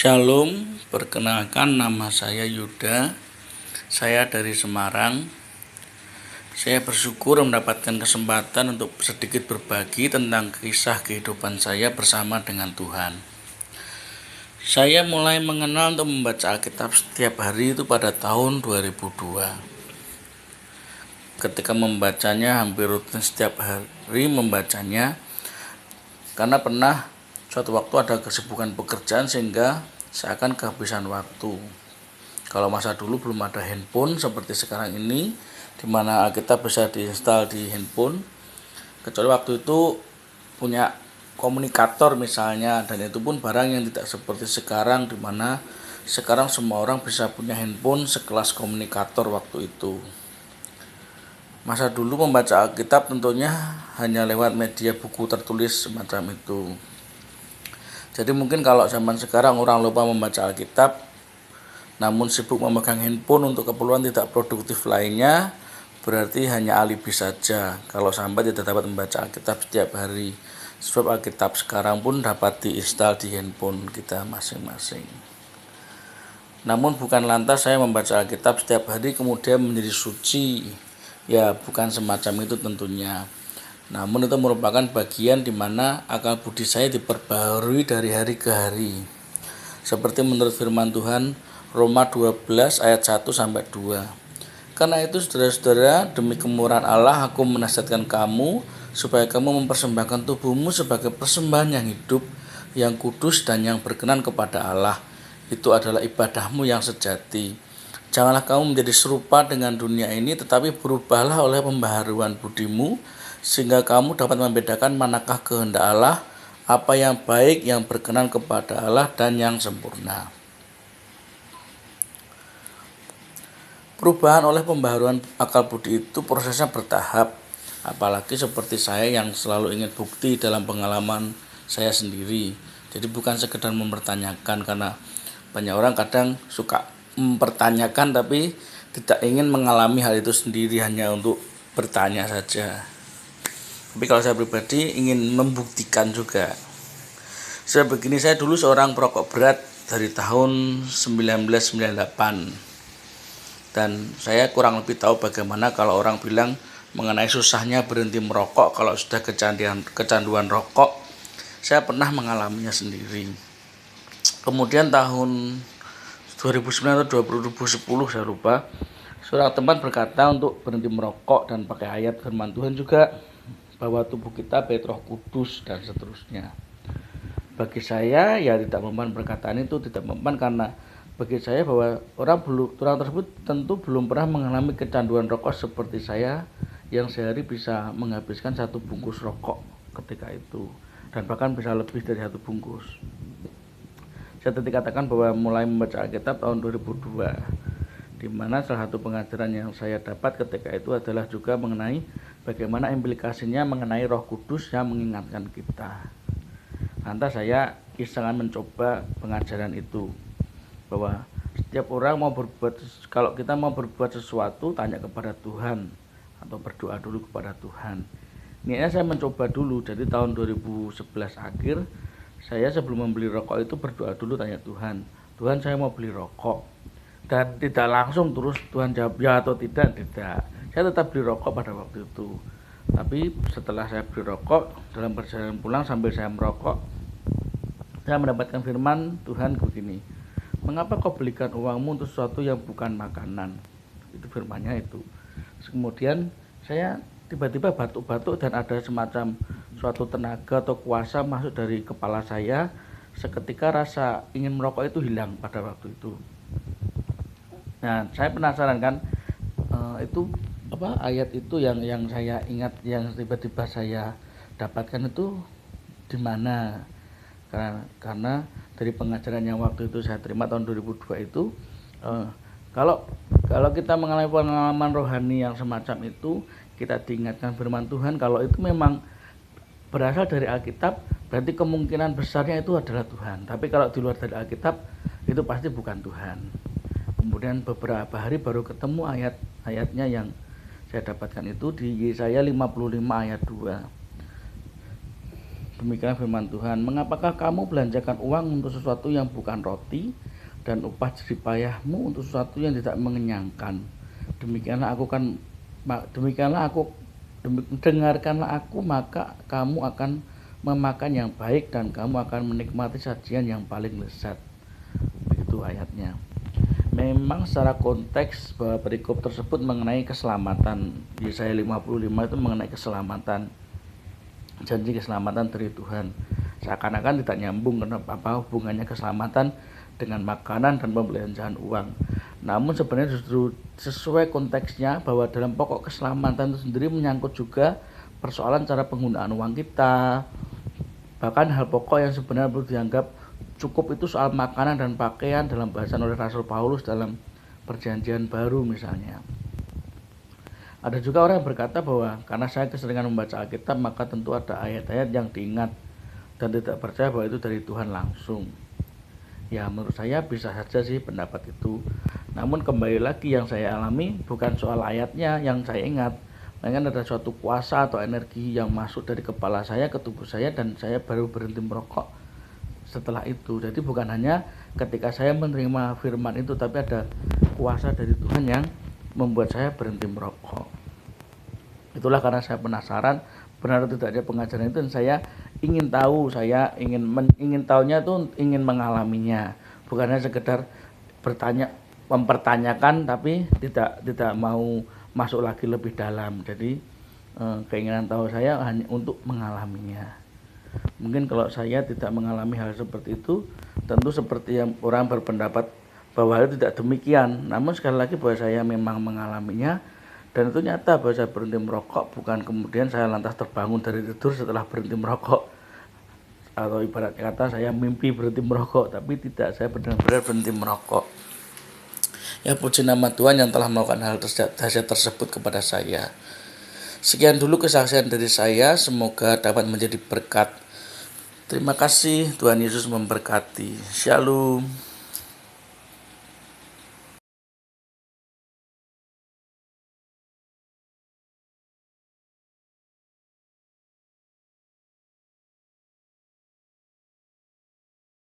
Shalom, perkenalkan nama saya Yuda. Saya dari Semarang. Saya bersyukur mendapatkan kesempatan untuk sedikit berbagi tentang kisah kehidupan saya bersama dengan Tuhan. Saya mulai mengenal untuk membaca Alkitab setiap hari itu pada tahun 2002. Ketika membacanya hampir rutin setiap hari membacanya, karena pernah suatu waktu ada kesibukan pekerjaan sehingga saya akan kehabisan waktu. Kalau masa dulu belum ada handphone seperti sekarang ini, di mana Alkitab bisa diinstal di handphone, kecuali waktu itu punya komunikator misalnya, dan itu pun barang yang tidak seperti sekarang, di mana sekarang semua orang bisa punya handphone sekelas komunikator waktu itu. Masa dulu membaca Alkitab tentunya hanya lewat media buku tertulis semacam itu. Jadi mungkin kalau zaman sekarang orang lupa membaca Alkitab, namun sibuk memegang handphone untuk keperluan tidak produktif lainnya, berarti hanya alibi saja kalau sampai tidak dapat membaca Alkitab setiap hari. Sebab Alkitab sekarang pun dapat diinstal di handphone kita masing-masing. Namun bukan lantas saya membaca Alkitab setiap hari kemudian menjadi suci. Ya, bukan semacam itu tentunya. Namun itu merupakan bagian di mana akal budi saya diperbaharui dari hari ke hari. Seperti menurut firman Tuhan Roma 12 ayat 1 sampai 2. Karena itu saudara-saudara, demi kemurahan Allah aku menasihatkan kamu supaya kamu mempersembahkan tubuhmu sebagai persembahan yang hidup, yang kudus dan yang berkenan kepada Allah. Itu adalah ibadahmu yang sejati. Janganlah kamu menjadi serupa dengan dunia ini, tetapi berubahlah oleh pembaharuan budimu, sehingga kamu dapat membedakan manakah kehendak Allah, apa yang baik, yang berkenan kepada Allah, dan yang sempurna. Perubahan oleh pembaharuan akal budi itu prosesnya bertahap, apalagi seperti saya yang selalu ingin bukti dalam pengalaman saya sendiri. Jadi bukan sekedar mempertanyakan, karena banyak orang kadang suka mempertanyakan tapi tidak ingin mengalami hal itu sendiri, hanya untuk bertanya saja. Tapi kalau saya pribadi ingin membuktikan juga. Saya dulu seorang perokok berat dari tahun 1998. Dan saya kurang lebih tahu bagaimana kalau orang bilang mengenai susahnya berhenti merokok kalau sudah kecanduan rokok. Saya pernah mengalaminya sendiri. Kemudian tahun 2009 atau 2010 saya lupa, seorang teman berkata untuk berhenti merokok dan pakai ayat firman Tuhan juga, bahwa tubuh kita bait Roh Kudus dan seterusnya. Bagi saya ya tidak mempan perkataan itu, tidak mempan, karena bagi saya bahwa orang tersebut tentu belum pernah mengalami kecanduan rokok seperti saya yang sehari bisa menghabiskan 1 bungkus rokok ketika itu, dan bahkan bisa lebih dari 1 bungkus. Saya tadi katakan bahwa mulai membaca Alkitab tahun 2002, di mana salah satu pengajaran yang saya dapat ketika itu adalah juga mengenai bagaimana implikasinya mengenai Roh Kudus yang mengingatkan kita. Lantas saya isengan mencoba pengajaran itu, bahwa setiap orang kalau kita mau berbuat sesuatu, tanya kepada Tuhan atau berdoa dulu kepada Tuhan. Niatnya saya mencoba dulu, jadi tahun 2011 akhir saya sebelum membeli rokok itu berdoa dulu, tanya Tuhan, Tuhan saya mau beli rokok. Dan tidak langsung terus Tuhan jawab ya atau tidak. Saya tetap beli rokok pada waktu itu. Tapi setelah saya beli rokok, dalam perjalanan pulang sambil saya merokok, saya mendapatkan firman Tuhan begini, mengapa kau belikan uangmu untuk sesuatu yang bukan makanan? Itu firmannya itu. Kemudian saya tiba-tiba batuk-batuk dan ada semacam suatu tenaga atau kuasa masuk dari kepala saya. Seketika rasa ingin merokok itu hilang pada waktu itu. Nah, saya penasaran kan, itu ayat itu yang saya ingat, yang tiba-tiba saya dapatkan itu di mana? Karena dari pengajaran yang waktu itu saya terima tahun 2002 itu, kalau kita mengalami pengalaman rohani yang semacam itu, kita diingatkan firman Tuhan kalau itu memang berasal dari Alkitab, berarti kemungkinan besarnya itu adalah Tuhan. Tapi kalau di luar dari Alkitab, itu pasti bukan Tuhan. Kemudian beberapa hari baru ketemu ayat-ayatnya yang saya dapatkan itu di Yesaya 55 ayat 2. Demikian firman Tuhan. Mengapakah kamu belanjakan uang untuk sesuatu yang bukan roti, dan upah jerih payahmu untuk sesuatu yang tidak mengenyangkan? Dengarkanlah aku, maka kamu akan memakan yang baik dan kamu akan menikmati sajian yang paling lezat. Begitu ayatnya. Memang secara konteks bahwa perikop tersebut mengenai keselamatan. Yesaya 55 itu mengenai keselamatan, janji keselamatan dari Tuhan. Seakan-akan tidak nyambung karena apa hubungannya keselamatan dengan makanan dan pembelanjaan uang. Namun sebenarnya justru sesuai konteksnya, bahwa dalam pokok keselamatan itu sendiri menyangkut juga persoalan cara penggunaan uang kita. Bahkan hal pokok yang sebenarnya perlu dianggap cukup itu soal makanan dan pakaian dalam bahasan oleh Rasul Paulus dalam Perjanjian Baru misalnya. Ada juga orang yang berkata bahwa karena saya keseringan membaca Alkitab, maka tentu ada ayat-ayat yang diingat dan tidak percaya bahwa itu dari Tuhan langsung. Ya, menurut saya bisa saja sih pendapat itu. Namun kembali lagi, yang saya alami bukan soal ayatnya yang saya ingat, melainkan ada suatu kuasa atau energi yang masuk dari kepala saya ke tubuh saya dan saya baru berhenti merokok setelah itu. Jadi bukan hanya ketika saya menerima firman itu, tapi ada kuasa dari Tuhan yang membuat saya berhenti merokok. Itulah karena saya penasaran benar atau tidaknya pengajaran itu, dan saya ingin tahu, saya ingin tahunya itu ingin mengalaminya, bukan hanya sekedar mempertanyakan tapi tidak mau masuk lagi lebih dalam. Jadi keinginan tahu saya hanya untuk mengalaminya. Mungkin kalau saya tidak mengalami hal seperti itu, tentu seperti yang orang berpendapat bahwa itu tidak demikian. Namun sekali lagi bahwa saya memang mengalaminya, dan itu nyata bahwa saya berhenti merokok, bukan kemudian saya lantas terbangun dari tidur setelah berhenti merokok, atau ibarat kata saya mimpi berhenti merokok, tapi tidak, saya benar-benar berhenti merokok. Ya, puji nama Tuhan yang telah melakukan hal dahsyat tersebut kepada saya. Sekian dulu kesaksian dari saya, semoga dapat menjadi berkat. Terima kasih, Tuhan Yesus memberkati. Shalom.